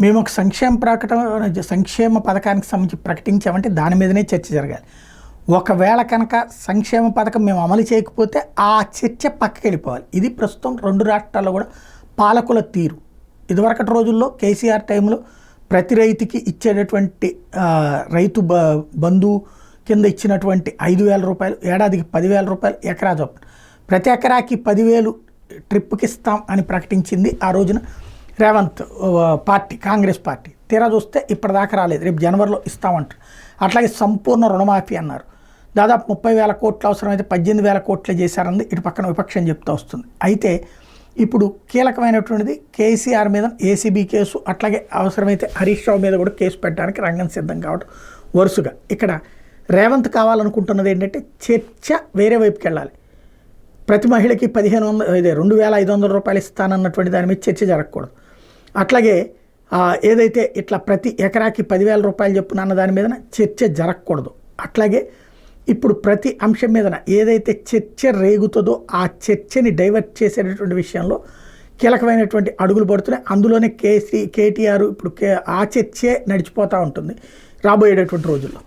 మేము ఒక సంక్షేమ పథకానికి సంబంధించి ప్రకటించామంటే దాని మీదనే చర్చ జరగాలి. ఒకవేళ కనుక సంక్షేమ పథకం మేము అమలు చేయకపోతే ఆ చర్చ పక్కకి వెళ్ళిపోవాలి. ఇది ప్రస్తుతం 2 రాష్ట్రాల్లో కూడా పాలకుల తీరు. ఇదివరకటి రోజుల్లో కేసీఆర్ టైంలో ప్రతి రైతుకి ఇచ్చేటటువంటి రైతు బంధు కింద ఇచ్చినటువంటి 5,000 రూపాయలు, ఏడాదికి 10,000 రూపాయలు ఎకరా చొప్పున, ప్రతి ఎకరాకి 10,000 ట్రిప్కి ఇస్తాం అని ప్రకటించింది ఆ రోజున రేవంత్ పార్టీ, కాంగ్రెస్ పార్టీ. తీరా చూస్తే ఇప్పటిదాకా రాలేదు, రేపు జనవరిలో ఇస్తామంటారు. అట్లాగే సంపూర్ణ రుణమాఫీ అన్నారు, దాదాపు 30,000 కోట్లు అవసరమైతే 18,000 కోట్లే చేశారన్నది ఇటు పక్కన విపక్షం చెప్తూ వస్తుంది. అయితే ఇప్పుడు కీలకమైనటువంటిది కేసీఆర్ మీద ఏసీబీ కేసు, అట్లాగే అవసరమైతే హరీష్ రావు మీద కూడా కేసు పెట్టడానికి రంగం సిద్ధం కావడం వరుసగా. ఇక్కడ రేవంత్ కావాలనుకుంటున్నది ఏంటంటే చర్చ వేరే వైపుకి వెళ్ళాలి. ప్రతి మహిళకి 2,500 రూపాయలు ఇస్తానన్నటువంటి దాని మీద చర్చ జరగకూడదు. అట్లాగే ఏదైతే ఇట్లా ప్రతి ఎకరాకి 10,000 రూపాయలు చెప్పున అన్న దాని మీద చర్చ జరగకూడదు. అట్లాగే ఇప్పుడు ప్రతి అంశం మీద ఏదైతే చర్చ రేగుతుందో ఆ చర్చని డైవర్ట్ చేసేటటువంటి విషయంలో కీలకమైనటువంటి అడుగులు పడుతున్నాయి. అందులోనే కేటీఆర్ ఇప్పుడు ఆ చర్చే నడిచిపోతూ ఉంటుంది రాబోయేటటువంటి రోజుల్లో.